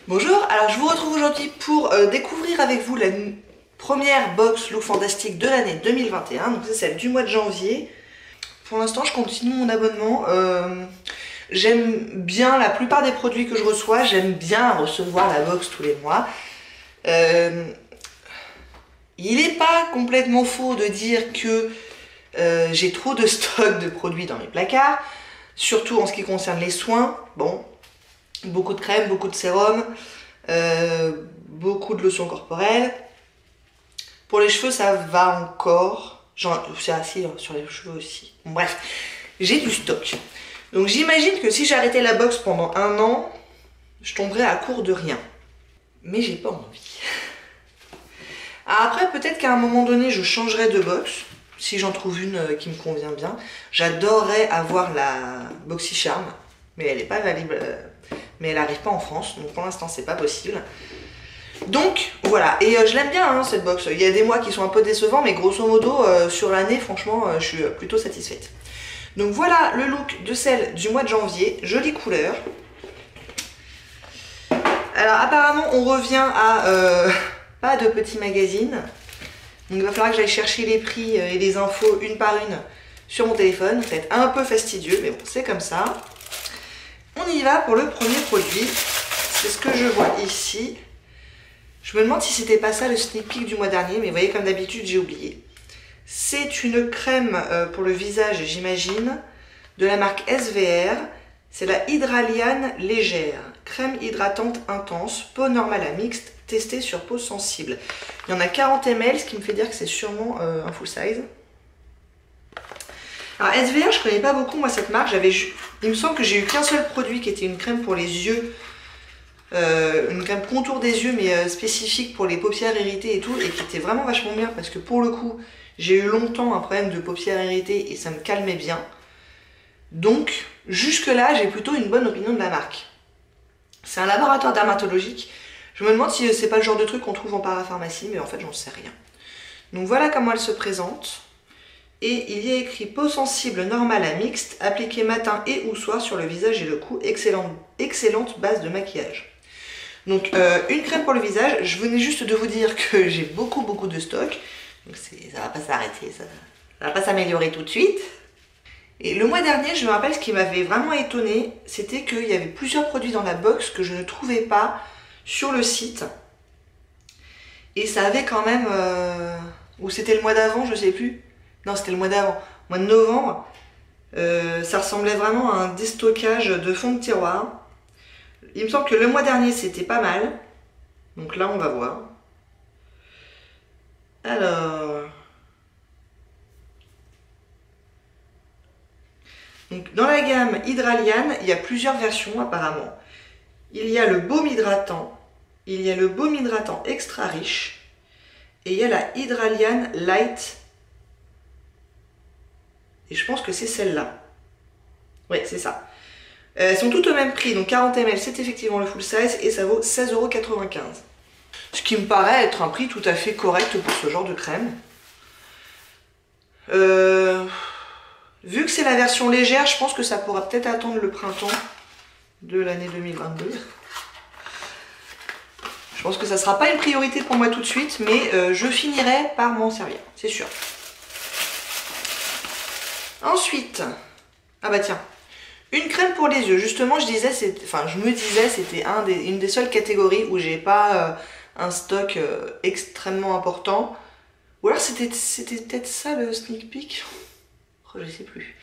Bonjour, alors je vous retrouve aujourd'hui pour découvrir avec vous la première box Look Fantastique de l'année 2021, donc c'est celle du mois de janvier. Pour l'instant je continue mon abonnement, j'aime bien la plupart des produits que je reçois, j'aime bien recevoir la box tous les mois. Il n'est pas complètement faux de dire que j'ai trop de stock de produits dans mes placards, surtout en ce qui concerne les soins. Bon, beaucoup de crème, beaucoup de sérum, beaucoup de lotion corporelle. Pour les cheveux, ça va encore. C'est assez sur les cheveux aussi. Bon, bref, j'ai du stock. Donc j'imagine que si j'arrêtais la box pendant un an, je tomberais à court de rien. Mais j'ai pas envie. Après, peut-être qu'à un moment donné, je changerai de box. Si j'en trouve une qui me convient bien. J'adorerais avoir la BoxyCharm, mais elle n'est pas valable. Mais elle n'arrive pas en France, donc pour l'instant c'est pas possible. Donc voilà, et je l'aime bien hein, cette box. Il y a des mois qui sont un peu décevants, mais grosso modo sur l'année, franchement, je suis plutôt satisfaite. Donc voilà le look de celle du mois de janvier, jolie couleur. Alors apparemment on revient à pas de petits magazines. Donc il va falloir que j'aille chercher les prix et les infos une par une sur mon téléphone. C'est un peu fastidieux, mais bon, c'est comme ça. On y va pour le premier produit. C'est ce que je vois ici. Je me demande si c'était pas ça le sneak peek du mois dernier, mais vous voyez, comme d'habitude, j'ai oublié. C'est une crème pour le visage, j'imagine, de la marque SVR. C'est la Hydraliane Légère. Crème hydratante intense, peau normale à mixte, testée sur peau sensible. Il y en a 40 ml, ce qui me fait dire que c'est sûrement un full size. Alors SVR, je connais pas beaucoup moi cette marque. Il me semble que j'ai eu qu'un seul produit qui était une crème pour les yeux, une crème contour des yeux mais spécifique pour les paupières irritées et tout, et qui était vraiment vachement bien parce que pour le coup j'ai eu longtemps un problème de paupières irritées et ça me calmait bien. Donc jusque là j'ai plutôt une bonne opinion de la marque. C'est un laboratoire dermatologique. Je me demande si c'est pas le genre de truc qu'on trouve en parapharmacie, mais en fait j'en sais rien. Donc voilà comment elle se présente. Et il y a écrit peau sensible normale à mixte, appliquée matin et ou soir sur le visage et le cou, excellente base de maquillage. Donc une crème pour le visage, je venais juste de vous dire que j'ai beaucoup de stock, donc ça va pas s'arrêter, ça va pas s'améliorer tout de suite. Et le mois dernier, je me rappelle ce qui m'avait vraiment étonnée, c'était qu'il y avait plusieurs produits dans la box que je ne trouvais pas sur le site. Et ça avait quand même, ou c'était le mois d'avant, je sais plus. Non, c'était le mois d'avant, mois de novembre. Ça ressemblait vraiment à un déstockage de fond de tiroir. Il me semble que le mois dernier, c'était pas mal. Donc là, on va voir. Alors... Donc, dans la gamme Hydraliane, il y a plusieurs versions apparemment. Il y a le baume hydratant. Il y a le baume hydratant extra riche. Et il y a la Hydraliane Light. Et je pense que c'est celle-là. Oui, c'est ça. Elles sont toutes au même prix, donc 40 ml, c'est effectivement le full size et ça vaut 16,95 €. Ce qui me paraît être un prix tout à fait correct pour ce genre de crème. Vu que c'est la version légère, je pense que ça pourra peut-être attendre le printemps de l'année 2022. Je pense que ça ne sera pas une priorité pour moi tout de suite, mais je finirai par m'en servir, c'est sûr. Ensuite, ah bah tiens, une crème pour les yeux. Justement, je me disais, c'était une des seules catégories où j'ai pas un stock extrêmement important. Ou alors c'était peut-être ça le sneak peek. Oh, je sais plus.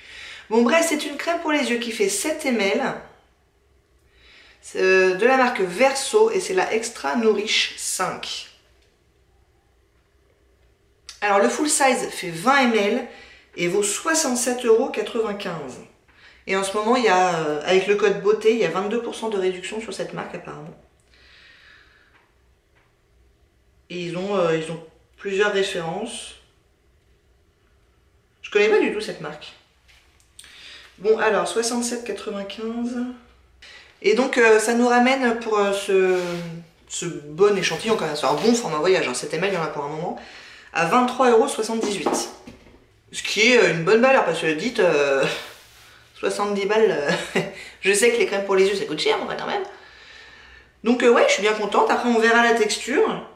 Bon bref, c'est une crème pour les yeux qui fait 7 ml. De la marque Verso et c'est la Extra Nourish 5. Alors le full size fait 20 ml. Et vaut 67,95 €. Et en ce moment, il y a, avec le code beauté, il y a 22% de réduction sur cette marque apparemment. Et ils ont plusieurs références. Je connais pas du tout cette marque. Bon alors, 67,95 €. Et donc ça nous ramène pour ce bon échantillon, quand même, c'est un bon format voyage, hein, 7 ml, il y en a pour un moment, à 23,78 €. Ce qui est une bonne valeur, parce que dites 70 balles, je sais que les crèmes pour les yeux ça coûte cher, mais quand même. Donc ouais, je suis bien contente. Après, on verra la texture.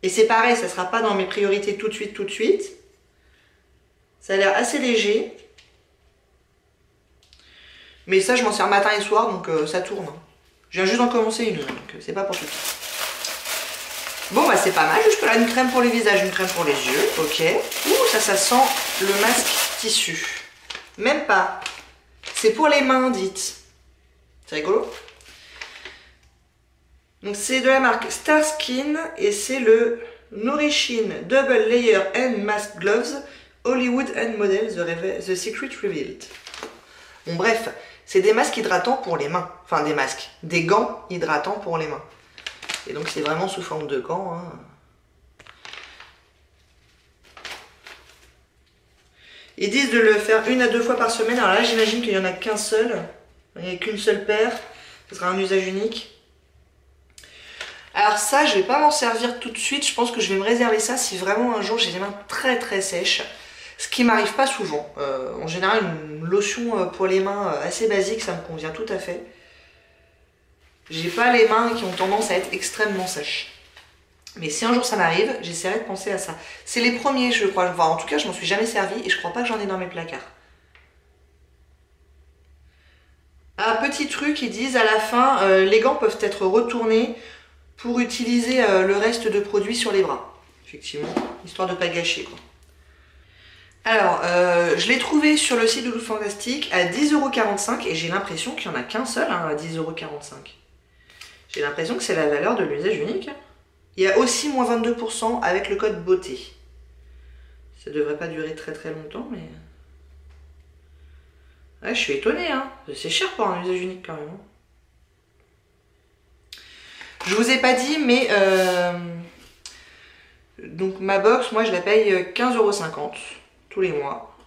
Et c'est pareil, ça sera pas dans mes priorités tout de suite, tout de suite. Ça a l'air assez léger. Mais ça, je m'en sers matin et soir, donc ça tourne. Je viens juste d'en commencer une, donc c'est pas pour tout de suite. Bon, bah c'est pas mal. Jusque là, une crème pour le visage, une crème pour les yeux. Ok. Ouh, ça sent le masque tissu. Même pas. C'est pour les mains, dites. C'est rigolo. Donc c'est de la marque Star Skin et c'est le Nourishin Double Layer Hand Mask Gloves Hollywood Hand Model The Secret Revealed. Bon bref, c'est des masques hydratants pour les mains. Enfin des masques, des gants hydratants pour les mains. Et donc c'est vraiment sous forme de gants. Hein. Ils disent de le faire 1 à 2 fois par semaine. Alors là j'imagine qu'il n'y en a qu'un seul. Il n'y a qu'une seule paire. Ce sera un usage unique. Alors ça, je vais pas m'en servir tout de suite. Je pense que je vais me réserver ça si vraiment un jour j'ai les mains très très sèches. Ce qui m'arrive pas souvent. En général, une lotion pour les mains assez basique, ça me convient tout à fait. J'ai pas les mains qui ont tendance à être extrêmement sèches. Mais si un jour ça m'arrive, j'essaierai de penser à ça. C'est les premiers, je crois. Enfin, en tout cas, je m'en suis jamais servi et je crois pas que j'en ai dans mes placards. Un petit truc, ils disent à la fin, les gants peuvent être retournés pour utiliser le reste de produits sur les bras. Effectivement, histoire de ne pas gâcher quoi. Alors, je l'ai trouvé sur le site de Look Fantastic à 10,45 € et j'ai l'impression qu'il n'y en a qu'un seul hein, à 10,45 €. J'ai l'impression que c'est la valeur de l'usage unique. Il y a aussi moins 22% avec le code beauté. Ça devrait pas durer très très longtemps, mais... Ouais, je suis étonnée, hein. C'est cher pour un usage unique quand même. Je vous ai pas dit, mais... Donc ma box, moi je la paye 15,50 € tous les mois.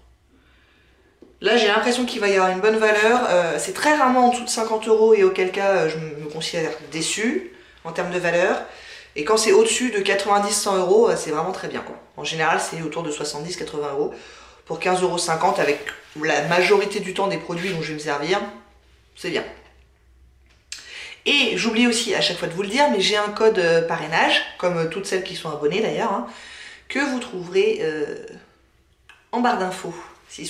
Là j'ai l'impression qu'il va y avoir une bonne valeur. C'est très rarement en dessous de 50 € et auquel cas je me considère déçue en termes de valeur. Et quand c'est au-dessus de 90-100 €, c'est vraiment très bien quoi. En général c'est autour de 70-80 € pour 15,50 € avec la majorité du temps des produits dont je vais me servir. C'est bien. Et j'oublie aussi à chaque fois de vous le dire, mais j'ai un code parrainage, comme toutes celles qui sont abonnées d'ailleurs, hein, que vous trouverez en barre d'infos. Si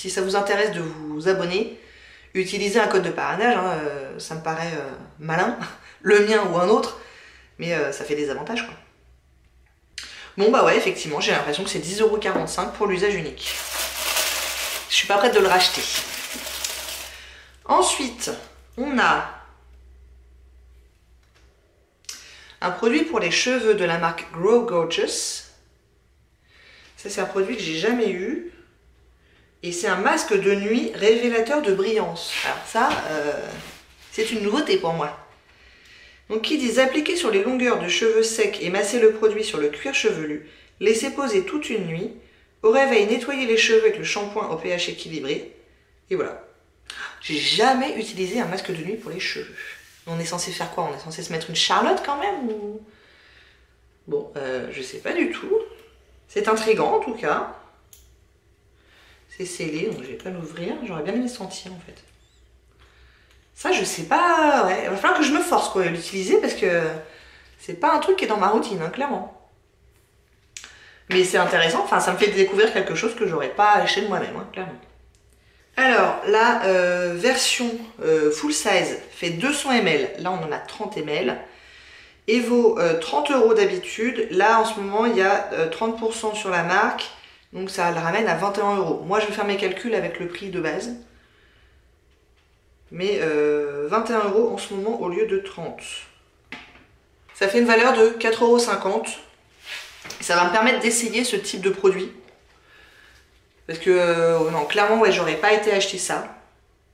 ça vous intéresse de vous abonner, utilisez un code de parrainage, hein, ça me paraît malin, le mien ou un autre, mais ça fait des avantages quoi. Bon bah ouais, effectivement, j'ai l'impression que c'est 10,45 € pour l'usage unique. Je suis pas prête de le racheter. Ensuite, on a un produit pour les cheveux de la marque Grow Gorgeous. Ça, c'est un produit que j'ai jamais eu. Et c'est un masque de nuit révélateur de brillance. Alors ça, c'est une nouveauté pour moi. Donc, qui disent appliquer sur les longueurs de cheveux secs et masser le produit sur le cuir chevelu. Laisser poser toute une nuit. Au réveil, nettoyer les cheveux avec le shampoing au pH équilibré. Et voilà. J'ai jamais utilisé un masque de nuit pour les cheveux. On est censé faire quoi? On est censé se mettre une Charlotte quand même ou... Bon, je sais pas du tout. C'est intriguant en tout cas. C'est scellé, donc je vais pas l'ouvrir. J'aurais bien aimé sentir en fait. Ça, je sais pas... Ouais, il va falloir que je me force quoi à l'utiliser parce que c'est pas un truc qui est dans ma routine, hein, clairement. Mais c'est intéressant, enfin ça me fait découvrir quelque chose que j'aurais pas acheté de moi-même, hein, clairement. Alors, la version full size fait 200 ml, là on en a 30 ml, et vaut 30 € d'habitude. Là en ce moment il y a 30% sur la marque, donc ça le ramène à 21 €. Moi je vais faire mes calculs avec le prix de base, mais 21 € en ce moment au lieu de 30. Ça fait une valeur de 4,50 €. Ça va me permettre d'essayer ce type de produit. Parce que, non, clairement, ouais, j'aurais pas été acheter ça.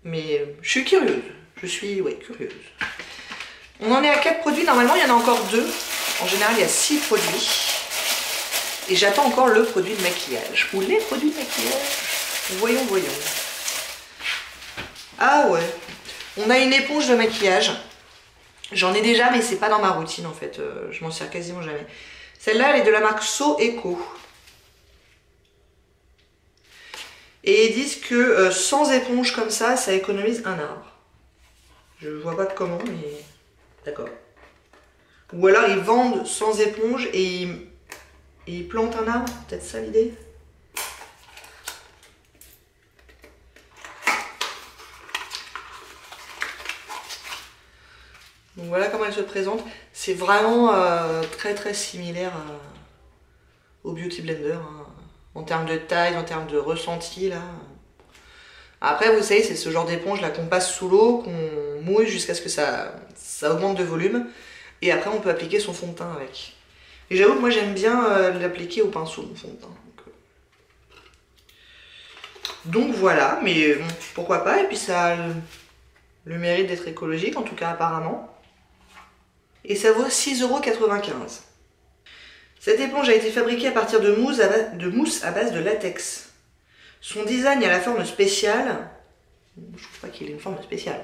Mais je suis curieuse. Je suis, ouais, curieuse. On en est à 4 produits. Normalement, il y en a encore 2. En général, il y a 6 produits. Et j'attends encore le produit de maquillage. Ou les produits de maquillage. Voyons, voyons. Ah ouais. On a une éponge de maquillage. J'en ai déjà, mais c'est pas dans ma routine, en fait. Je m'en sers quasiment jamais. Celle-là, elle est de la marque So Eco. Et ils disent que sans éponge comme ça économise un arbre. Je vois pas comment, mais d'accord. Ou alors ils vendent sans éponge et ils plantent un arbre, peut-être ça l'idée. Donc voilà comment elle se présente. C'est vraiment très similaire au Beauty Blender, hein, en termes de taille, en termes de ressenti là. Après vous savez, c'est ce genre d'éponge là qu'on passe sous l'eau, qu'on mouille jusqu'à ce que ça augmente de volume. Et après on peut appliquer son fond de teint avec. Et j'avoue que moi j'aime bien l'appliquer au pinceau, mon fond de teint. Donc voilà, mais bon, pourquoi pas. Et puis ça a le mérite d'être écologique, en tout cas apparemment. Et ça vaut 6,95 €. Cette éponge a été fabriquée à partir de mousse à base de latex. Son design a la forme spéciale, je trouve pas qu'il ait une forme spéciale,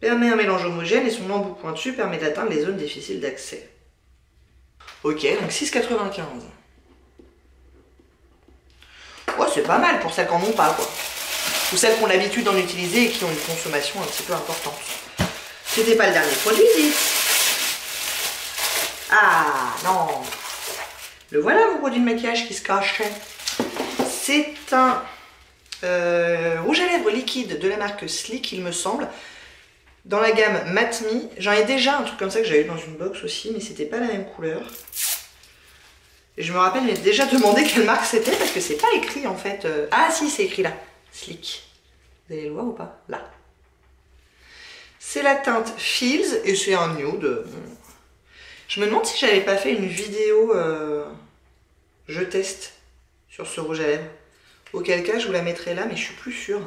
permet un mélange homogène et son embout pointu permet d'atteindre les zones difficiles d'accès. Ok, donc 6,95 €. Ouais, c'est pas mal pour celles qui n'en ont pas, quoi. Ou celles qui ont l'habitude d'en utiliser et qui ont une consommation un petit peu importante. C'était pas le dernier produit, dites. Ah, non. Le voilà, mon produit de maquillage qui se cachait. C'est un rouge à lèvres liquide de la marque Sleek, il me semble. Dans la gamme Matte Me. J'en ai déjà un truc comme ça que j'avais eu dans une box aussi, mais c'était pas la même couleur. Et je me rappelle, j'ai déjà demandé quelle marque c'était parce que c'est pas écrit en fait. Ah si, c'est écrit là. Sleek. Vous allez le voir ou pas? Là. C'est la teinte Feels et c'est un nude. Je me demande si j'avais pas fait une vidéo je teste sur ce rouge à lèvres. Auquel cas je vous la mettrai là, mais je suis plus sûre.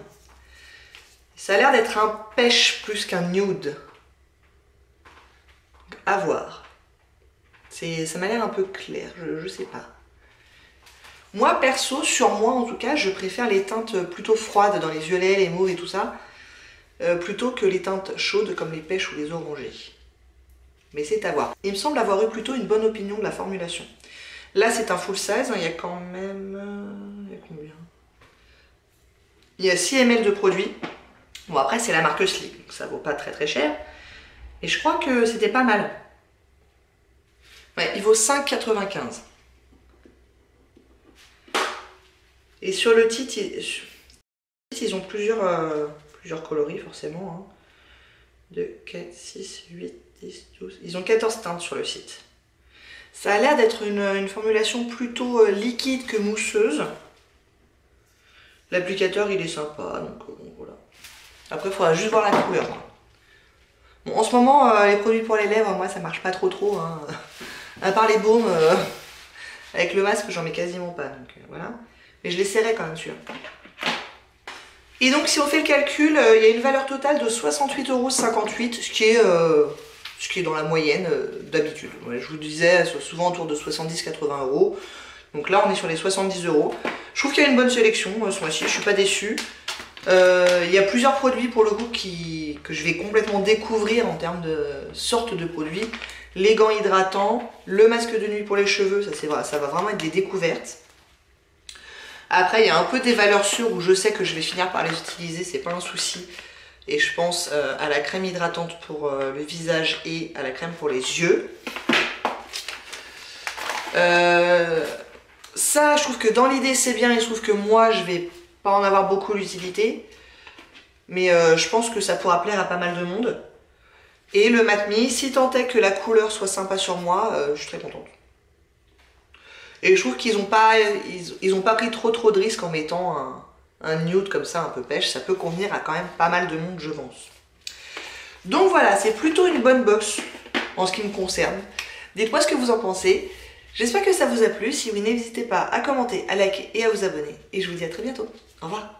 Ça a l'air d'être un pêche plus qu'un nude. À voir. Ça m'a l'air un peu clair, je sais pas. Moi perso, sur moi en tout cas, je préfère les teintes plutôt froides dans les violets, les mauves et tout ça, plutôt que les teintes chaudes comme les pêches ou les orangés. Mais c'est à voir. Il me semble avoir eu plutôt une bonne opinion de la formulation. Là c'est un full size, hein, il y a quand même... il y a combien? Il y a 6 ml de produit. Bon après c'est la marque Sleek, donc ça vaut pas très cher. Et je crois que c'était pas mal. Ouais, il vaut 5,95 €. Et sur le titre, ils ont plusieurs coloris forcément. Hein. 2, 4, 6, 8, 10, 12. Ils ont 14 teintes sur le site. Ça a l'air d'être une formulation plutôt liquide que mousseuse. L'applicateur il est sympa, donc bon, voilà. Après il faudra juste voir la couleur. Bon, en ce moment, les produits pour les lèvres, moi ça marche pas trop. Hein. À part les baumes, avec le masque j'en mets quasiment pas, donc voilà. Mais je les serrais quand même celui-là. Et donc si on fait le calcul, il y a une valeur totale de 68,58 €, ce qui est dans la moyenne d'habitude. Ouais, je vous disais, souvent autour de 70-80 €. Donc là on est sur les 70 €. Je trouve qu'il y a une bonne sélection ce mois-ci, je suis pas déçue. Il y a plusieurs produits pour le coup que je vais complètement découvrir en termes de sorte de produits. Les gants hydratants, le masque de nuit pour les cheveux, ça va vraiment être des découvertes. Après il y a un peu des valeurs sûres où je sais que je vais finir par les utiliser, c'est pas un souci. Et je pense à la crème hydratante pour le visage et à la crème pour les yeux. Ça je trouve que dans l'idée c'est bien et je trouve que moi je vais pas en avoir beaucoup l'utilité. Mais je pense que ça pourra plaire à pas mal de monde. Et le Matte Me, si tant est que la couleur soit sympa sur moi, je suis très contente. Et je trouve qu'ils n'ont pas pris trop de risques en mettant un nude comme ça, un peu pêche. Ça peut convenir à quand même pas mal de monde, je pense. Donc voilà, c'est plutôt une bonne box en ce qui me concerne. Dites-moi ce que vous en pensez. J'espère que ça vous a plu. Si oui, n'hésitez pas à commenter, à liker et à vous abonner. Et je vous dis à très bientôt. Au revoir.